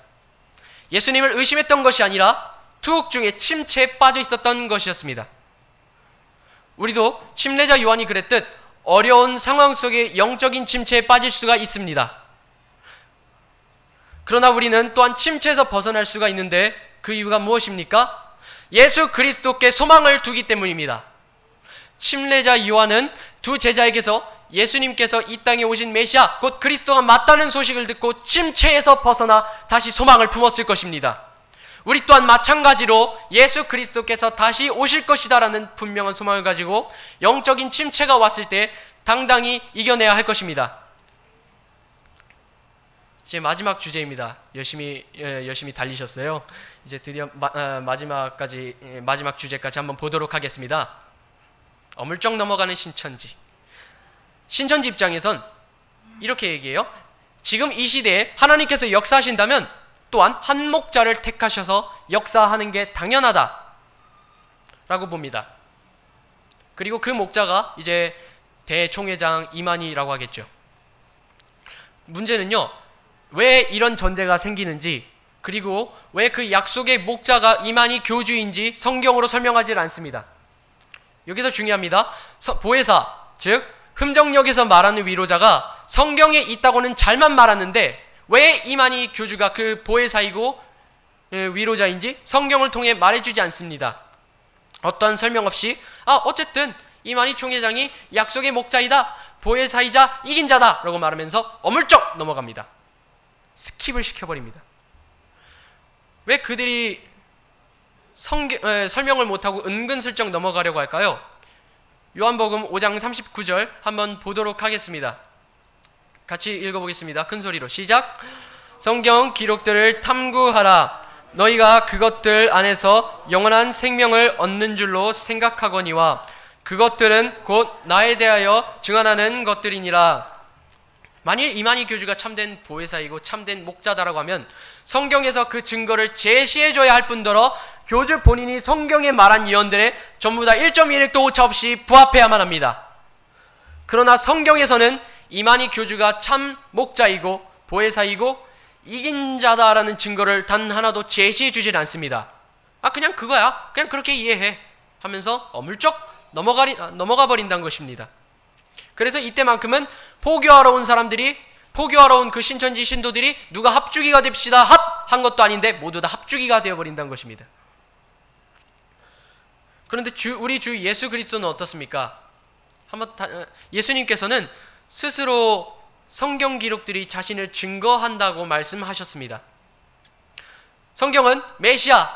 예수님을 의심했던 것이 아니라 투옥 중에 침체에 빠져 있었던 것이었습니다. 우리도 침례자 요한이 그랬듯 어려운 상황 속에 영적인 침체에 빠질 수가 있습니다. 그러나 우리는 또한 침체에서 벗어날 수가 있는데 그 이유가 무엇입니까? 예수 그리스도께 소망을 두기 때문입니다. 침례자 요한은 두 제자에게서 예수님께서 이 땅에 오신 메시아 곧 그리스도가 맞다는 소식을 듣고 침체에서 벗어나 다시 소망을 품었을 것입니다. 우리 또한 마찬가지로 예수 그리스도께서 다시 오실 것이다라는 분명한 소망을 가지고 영적인 침체가 왔을 때 당당히 이겨내야 할 것입니다. 이제 마지막 주제입니다. 열심히 달리셨어요. 이제 드디어 마지막 주제까지 한번 보도록 하겠습니다. 어물쩍 넘어가는 신천지. 신천지 입장에선 이렇게 얘기해요. 지금 이 시대에 하나님께서 역사하신다면 또한 한 목자를 택하셔서 역사하는 게 당연하다 라고 봅니다. 그리고 그 목자가 이제 대총회장 이만희라고 하겠죠. 문제는요, 왜 이런 전제가 생기는지, 그리고 왜 그 약속의 목자가 이만희 교주인지 성경으로 설명하지 않습니다. 여기서 중요합니다. 보혜사, 즉 흠정역에서 말하는 위로자가 성경에 있다고는 잘만 말하는데 왜 이만희 교주가 그 보혜사이고 위로자인지 성경을 통해 말해주지 않습니다. 어떠한 설명 없이 어쨌든 이만희 총회장이 약속의 목자이다, 보혜사이자 이긴 자다 라고 말하면서 어물쩍 넘어갑니다. 스킵을 시켜버립니다. 왜 그들이 설명을 못하고 은근슬쩍 넘어가려고 할까요? 요한복음 5장 39절 한번 보도록 하겠습니다. 같이 읽어보겠습니다. 큰 소리로 시작. 성경 기록들을 탐구하라. 너희가 그것들 안에서 영원한 생명을 얻는 줄로 생각하거니와 그것들은 곧 나에 대하여 증언하는 것들이니라. 만일 이만희 교주가 참된 보혜사이고 참된 목자다라고 하면 성경에서 그 증거를 제시해줘야 할 뿐더러 교주 본인이 성경에 말한 예언들에 전부 다 1.1획도 오차 없이 부합해야만 합니다. 그러나 성경에서는 이만희 교주가 참 목자이고 보혜사이고 이긴 자다라는 증거를 단 하나도 제시해 주질 않습니다. 그냥 그거야, 그냥 그렇게 이해해 하면서 어물쩍 넘어가 버린다는 것입니다. 그래서 이때만큼은 포교하러 온 사람들이, 포교하러 온 그 신천지 신도들이 누가 합주기가 됩시다 한 것도 아닌데 모두 다 합주기가 되어버린다는 것입니다. 그런데 우리 주 예수 그리스도는 어떻습니까? 예수님께서는 스스로 성경 기록들이 자신을 증거한다고 말씀하셨습니다. 성경은 메시아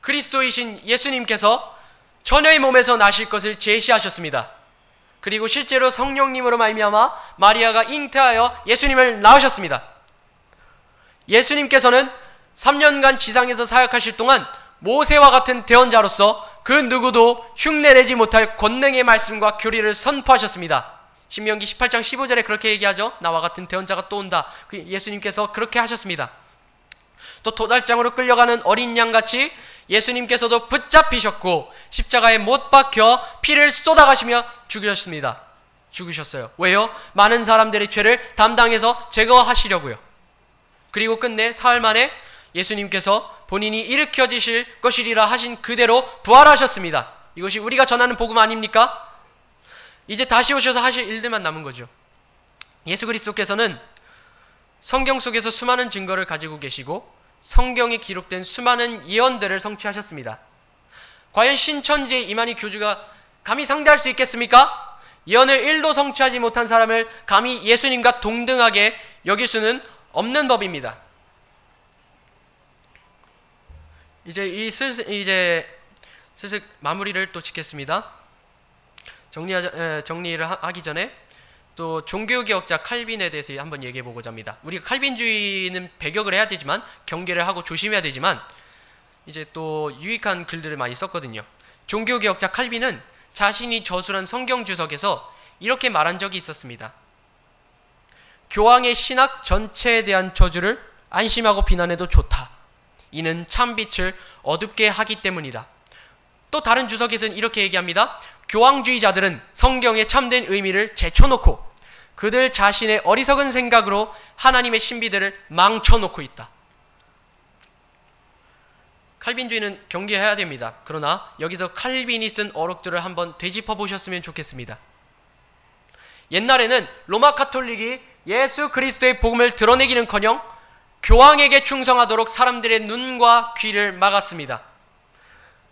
그리스도이신 예수님께서 처녀의 몸에서 나실 것을 제시하셨습니다. 그리고 실제로 성령님으로 말미암아 마리아가 잉태하여 예수님을 낳으셨습니다. 예수님께서는 3년간 지상에서 사역하실 동안 모세와 같은 대언자로서 그 누구도 흉내내지 못할 권능의 말씀과 교리를 선포하셨습니다. 신명기 18장 15절에 그렇게 얘기하죠. 나와 같은 대언자가 또 온다. 예수님께서 그렇게 하셨습니다. 또 도달장으로 끌려가는 어린 양같이 예수님께서도 붙잡히셨고 십자가에 못 박혀 피를 쏟아가시며 죽으셨어요. 왜요? 많은 사람들의 죄를 담당해서 제거하시려고요. 그리고 끝내 사흘 만에 예수님께서 본인이 일으켜지실 것이리라 하신 그대로 부활하셨습니다. 이것이 우리가 전하는 복음 아닙니까? 이제 다시 오셔서 하실 일들만 남은 거죠. 예수 그리스도께서는 성경 속에서 수많은 증거를 가지고 계시고 성경에 기록된 수많은 예언들을 성취하셨습니다. 과연 신천지의 이만희 교주가 감히 상대할 수 있겠습니까? 예언을 1도 성취하지 못한 사람을 감히 예수님과 동등하게 여길 수는 없는 법입니다. 이제 슬슬 마무리를 또 짓겠습니다. 정리를 하기 전에 또 종교개혁자 칼빈에 대해서 한번 얘기해 보고자 합니다. 우리가 칼빈주의는 배격을 해야 되지만 경계를 하고 조심해야 되지만 이제 또 유익한 글들을 많이 썼거든요. 종교개혁자 칼빈은 자신이 저술한 성경 주석에서 이렇게 말한 적이 있었습니다. 교황의 신학 전체에 대한 저주를 안심하고 비난해도 좋다. 이는 참빛을 어둡게 하기 때문이다. 또 다른 주석에서는 이렇게 얘기합니다. 교황주의자들은 성경의 참된 의미를 제쳐놓고 그들 자신의 어리석은 생각으로 하나님의 신비들을 망쳐놓고 있다. 칼빈주의는 경계해야 됩니다. 그러나 여기서 칼빈이 쓴 어록들을 한번 되짚어 보셨으면 좋겠습니다. 옛날에는 로마 카톨릭이 예수 그리스도의 복음을 드러내기는커녕 교황에게 충성하도록 사람들의 눈과 귀를 막았습니다.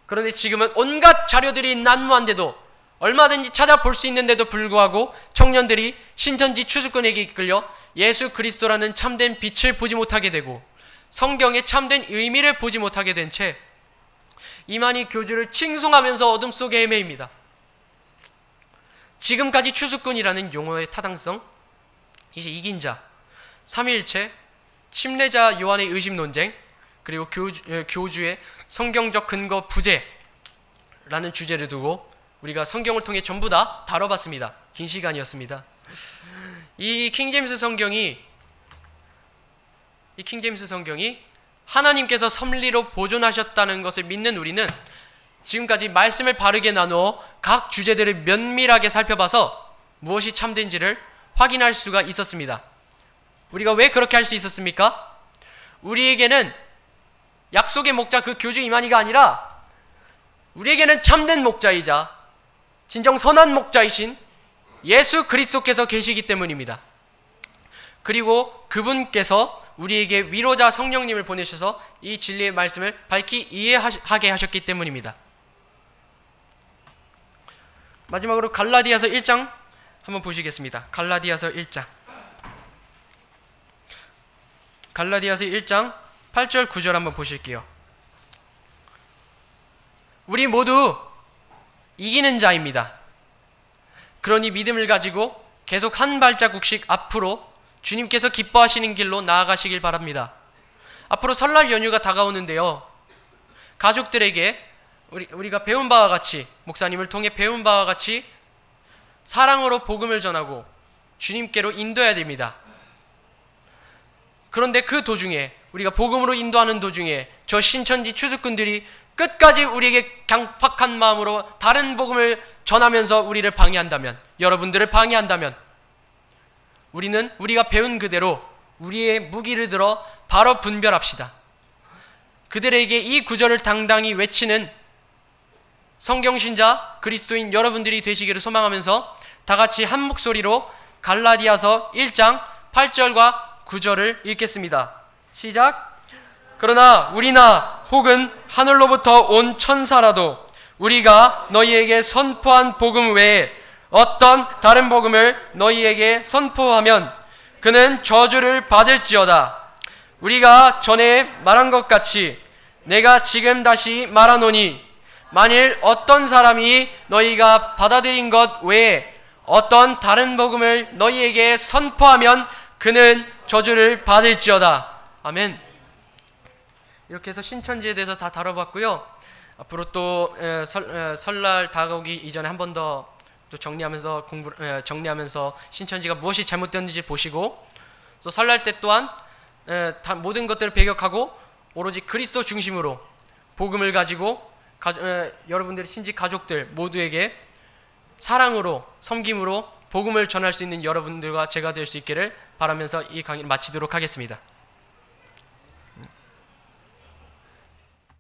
그런데 지금은 온갖 자료들이 난무한데도 얼마든지 찾아볼 수 있는데도 불구하고 청년들이 신천지 추수꾼에게 이끌려 예수 그리스도라는 참된 빛을 보지 못하게 되고 성경의 참된 의미를 보지 못하게 된 채 이만희 교주를 칭송하면서 어둠 속에 헤매입니다. 지금까지 추수꾼이라는 용어의 타당성, 이제 이긴 자, 삼위일체, 침례자 요한의 의심 논쟁, 그리고 교주의 성경적 근거 부재라는 주제를 두고 우리가 성경을 통해 전부 다 다뤄봤습니다. 긴 시간이었습니다. 이 킹제임스 성경이 하나님께서 섭리로 보존하셨다는 것을 믿는 우리는 지금까지 말씀을 바르게 나누어 각 주제들을 면밀하게 살펴봐서 무엇이 참된지를 확인할 수가 있었습니다. 우리가 왜 그렇게 할 수 있었습니까? 우리에게는 약속의 목자 그 교주 이만희가 아니라 우리에게는 참된 목자이자 진정 선한 목자이신 예수 그리스도께서 계시기 때문입니다. 그리고 그분께서 우리에게 위로자 성령님을 보내셔서 이 진리의 말씀을 밝히 이해하게 하셨기 때문입니다. 마지막으로 갈라디아서 1장 한번 보시겠습니다. 갈라디아서 1장 8절 9절 한번 보실게요. 우리 모두 이기는 자입니다. 그러니 믿음을 가지고 계속 한 발자국씩 앞으로 주님께서 기뻐하시는 길로 나아가시길 바랍니다. 앞으로 설날 연휴가 다가오는데요. 가족들에게 우리가 배운 바와 같이, 목사님을 통해 배운 바와 같이 사랑으로 복음을 전하고 주님께로 인도해야 됩니다. 그런데 그 도중에, 우리가 복음으로 인도하는 도중에 저 신천지 추수꾼들이 끝까지 우리에게 강팍한 마음으로 다른 복음을 전하면서 우리를 방해한다면, 여러분들을 방해한다면, 우리는 우리가 배운 그대로 우리의 무기를 들어 바로 분별합시다. 그들에게 이 구절을 당당히 외치는 성경신자 그리스도인 여러분들이 되시기를 소망하면서 다 같이 한 목소리로 갈라디아서 1장 8절과 9절을 읽겠습니다. 시작. 그러나 우리나 혹은 하늘로부터 온 천사라도 우리가 너희에게 선포한 복음 외에 어떤 다른 복음을 너희에게 선포하면 그는 저주를 받을지어다. 우리가 전에 말한 것 같이 내가 지금 다시 말하노니 만일 어떤 사람이 너희가 받아들인 것 외에 어떤 다른 복음을 너희에게 선포하면 그는 저주를 받을지어다. 아멘. 이렇게 해서 신천지에 대해서 다 다뤄봤고요. 앞으로 또 설날 다가오기 이전에 한 번 더 또 정리하면서 정리하면서 신천지가 무엇이 잘못되었는지 보시고, 또 설날 때 또한 모든 것들을 배격하고 오로지 그리스도 중심으로 복음을 가지고 여러분들의 신지 가족들 모두에게 사랑으로 섬김으로 복음을 전할 수 있는 여러분들과 제가 될 수 있기를 바라면서 이 강의를 마치도록 하겠습니다.